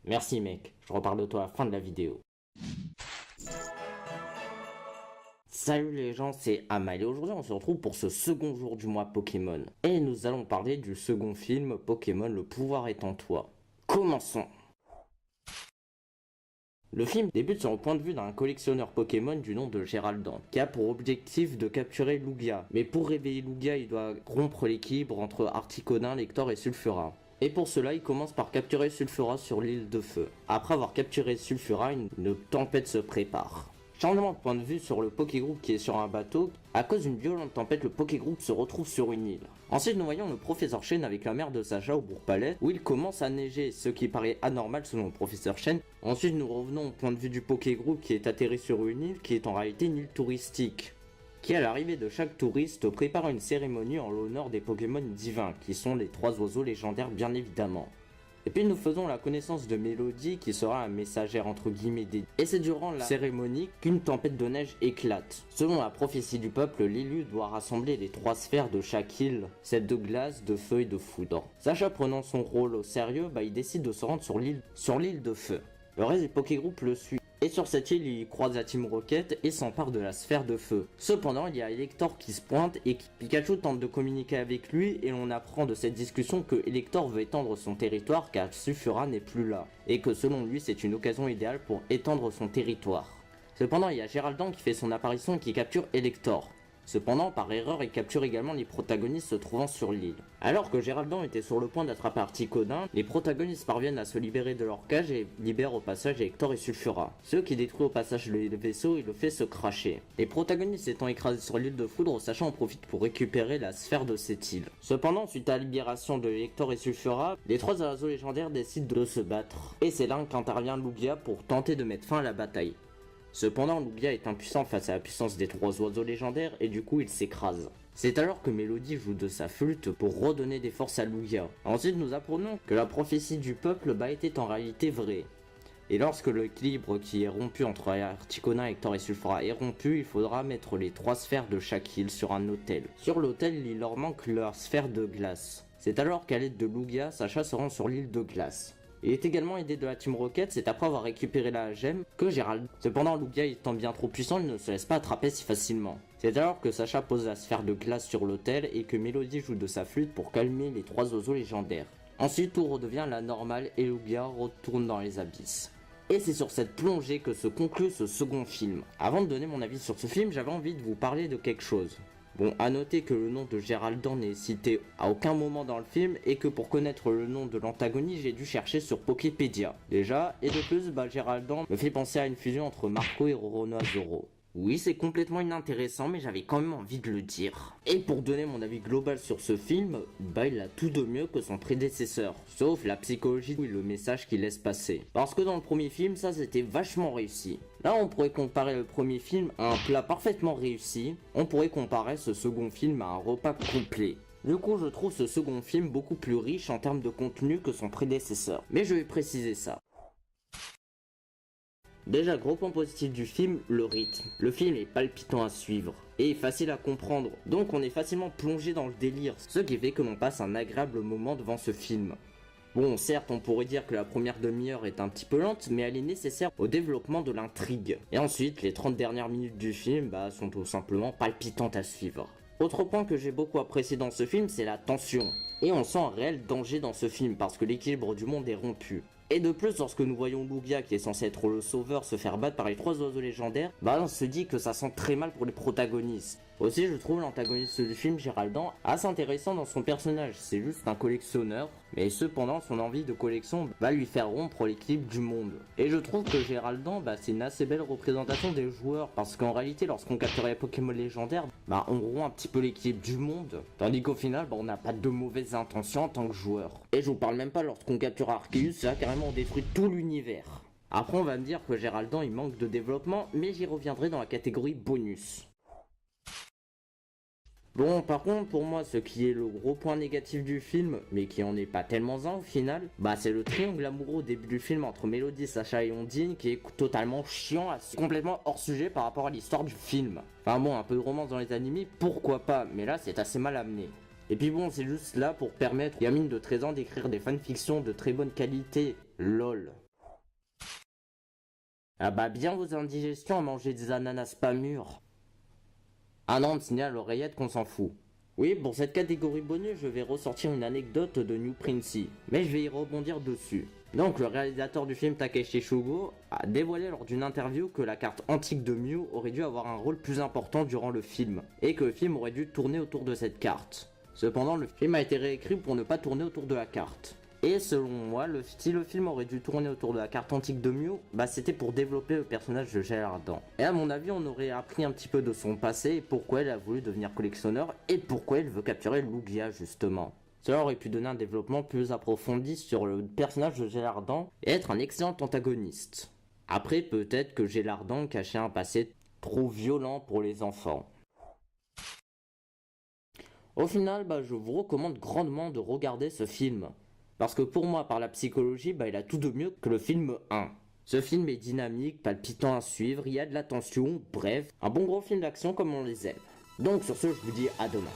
Merci mec, je reparle de toi à la fin de la vidéo. Salut les gens, c'est Amal et aujourd'hui on se retrouve pour ce second jour du mois Pokémon. Et nous allons parler du second film Pokémon Le pouvoir est en toi. Commençons. Le film débute sur le point de vue d'un collectionneur Pokémon du nom de Géraldan, qui a pour objectif de capturer Lugia. Mais pour réveiller Lugia, il doit rompre l'équilibre entre Articonin, Lector et Sulfura. Et pour cela, il commence par capturer Sulfura sur l'île de feu. Après avoir capturé Sulfura, une tempête se prépare. Changement de point de vue sur le Pokégroupe qui est sur un bateau. À cause d'une violente tempête, le Pokégroupe se retrouve sur une île. Ensuite, nous voyons le professeur Chen avec la mère de Sacha au Bourg-Palais, où il commence à neiger, ce qui paraît anormal selon le professeur Chen. Ensuite, nous revenons au point de vue du Pokégroupe qui est atterri sur une île qui est en réalité une île touristique, qui à l'arrivée de chaque touriste prépare une cérémonie en l'honneur des Pokémon divins, qui sont les 3 oiseaux légendaires bien évidemment. Et puis nous faisons la connaissance de Mélodie qui sera un messagère entre guillemets dédié. Et c'est durant la cérémonie qu'une tempête de neige éclate. Selon la prophétie du peuple, l'élu doit rassembler les 3 sphères de chaque île, celle de glace, de feu et de foudre. Sacha prenant son rôle au sérieux, il décide de se rendre sur l'île de feu. Le reste du Pokégroupe le suit. Et sur cette île, il croise la Team Rocket et s'empare de la sphère de feu. Cependant, il y a Elector qui se pointe et Pikachu tente de communiquer avec lui et on apprend de cette discussion que Elector veut étendre son territoire car Sulfura n'est plus là. Et que selon lui, c'est une occasion idéale pour étendre son territoire. Cependant, il y a Géraldan qui fait son apparition et qui capture Elector. Cependant, par erreur, il capture également les protagonistes se trouvant sur l'île. Alors que Géraldan était sur le point d'attraper Articonin, les protagonistes parviennent à se libérer de leur cage et libèrent au passage Hector et Sulfura. Ce qui détruit au passage le vaisseau et le fait se cracher. Les protagonistes étant écrasés sur l'île de foudre, Sacha en profite pour récupérer la sphère de cette île. Cependant, suite à la libération de Hector et Sulfura, les 3 oiseaux légendaires décident de se battre. Et c'est là qu'intervient Lugia pour tenter de mettre fin à la bataille. Cependant, Lugia est impuissant face à la puissance des 3 oiseaux légendaires et du coup il s'écrase. C'est alors que Mélodie joue de sa flûte pour redonner des forces à Lugia. Ensuite nous apprenons que la prophétie du peuple était en réalité vraie. Et lorsque l'équilibre qui est rompu entre Articonin, Hector et Sulfura est rompu, il faudra mettre les 3 sphères de chaque île sur un autel. Sur l'autel, il leur manque leur sphère de glace. C'est alors qu'à l'aide de Lugia, Sacha se rend sur l'île de glace. Il est également aidé de la Team Rocket, c'est après avoir récupéré la gemme que Gérald. Cependant, Lugia étant bien trop puissant, il ne se laisse pas attraper si facilement. C'est alors que Sacha pose la sphère de glace sur l'autel et que Mélodie joue de sa flûte pour calmer les 3 oiseaux légendaires. Ensuite, tout redevient la normale et Lugia retourne dans les abysses. Et c'est sur cette plongée que se conclut ce second film. Avant de donner mon avis sur ce film, j'avais envie de vous parler de quelque chose. Bon, à noter que le nom de Géraldan n'est cité à aucun moment dans le film et que pour connaître le nom de l'antagoniste, j'ai dû chercher sur Poképédia. Déjà, et de plus, Géraldan me fait penser à une fusion entre Marco et Roronoa-Zoro. Oui, c'est complètement inintéressant, mais j'avais quand même envie de le dire. Et pour donner mon avis global sur ce film, il a tout de mieux que son prédécesseur. Sauf la psychologie et le message qu'il laisse passer. Parce que dans le premier film, ça c'était vachement réussi. Là, on pourrait comparer le premier film à un plat parfaitement réussi. On pourrait comparer ce second film à un repas complet. Du coup, je trouve ce second film beaucoup plus riche en termes de contenu que son prédécesseur. Mais je vais préciser ça. Déjà, gros point positif du film, le rythme. Le film est palpitant à suivre et facile à comprendre, donc on est facilement plongé dans le délire, ce qui fait que l'on passe un agréable moment devant ce film. Bon, certes, on pourrait dire que la première demi-heure est un petit peu lente, mais elle est nécessaire au développement de l'intrigue. Et ensuite, les 30 dernières minutes du film sont tout simplement palpitantes à suivre. Autre point que j'ai beaucoup apprécié dans ce film, c'est la tension. Et on sent un réel danger dans ce film parce que l'équilibre du monde est rompu. Et de plus, lorsque nous voyons Lugia qui est censé être le sauveur se faire battre par les 3 oiseaux légendaires, on se dit que ça sent très mal pour les protagonistes. Aussi, je trouve l'antagoniste du film, Géraldan, assez intéressant dans son personnage. C'est juste un collectionneur, mais cependant son envie de collection va lui faire rompre l'équilibre du monde. Et je trouve que Géraldan, c'est une assez belle représentation des joueurs, parce qu'en réalité, lorsqu'on capture les Pokémon légendaires, on rompt un petit peu l'équilibre du monde, tandis qu'au final, on n'a pas de mauvaises intentions en tant que joueur. Et je vous parle même pas lorsqu'on capture Arceus, ça carrément on détruit tout l'univers. Après, on va me dire que Géraldan il manque de développement, mais j'y reviendrai dans la catégorie bonus. Bon, par contre, pour moi, ce qui est le gros point négatif du film, mais qui en est pas tellement un au final, c'est le triangle amoureux au début du film entre Mélodie, Sacha et Ondine, qui est totalement chiant, complètement hors sujet par rapport à l'histoire du film. Enfin bon, un peu de romance dans les animés, pourquoi pas, mais là c'est assez mal amené. Et puis bon, c'est juste là pour permettre aux gamines de 13 ans d'écrire des fanfictions de très bonne qualité LOL. Ah bah bien vos indigestions à manger des ananas pas mûrs. Ah non, on me signale à l'oreillette qu'on s'en fout. Oui, pour cette catégorie bonus, je vais ressortir une anecdote de New Princey, mais je vais y rebondir dessus. Donc, le réalisateur du film Takeshi Shugo a dévoilé lors d'une interview que la carte antique de Mew aurait dû avoir un rôle plus important durant le film, et que le film aurait dû tourner autour de cette carte. Cependant, le film a été réécrit pour ne pas tourner autour de la carte. Et selon moi, si le film aurait dû tourner autour de la carte antique de Mew, bah c'était pour développer le personnage de Gélardan. Et à mon avis, on aurait appris un petit peu de son passé et pourquoi elle a voulu devenir collectionneur et pourquoi elle veut capturer Lugia justement. Cela aurait pu donner un développement plus approfondi sur le personnage de Gélardan et être un excellent antagoniste. Après, peut-être que Gélardan cachait un passé trop violent pour les enfants. Au final, bah, je vous recommande grandement de regarder ce film. Parce que pour moi, par la psychologie, bah, il a tout de mieux que le film 1. Ce film est dynamique, palpitant à suivre, il y a de la tension, bref, un bon gros film d'action comme on les aime. Donc sur ce, je vous dis à demain.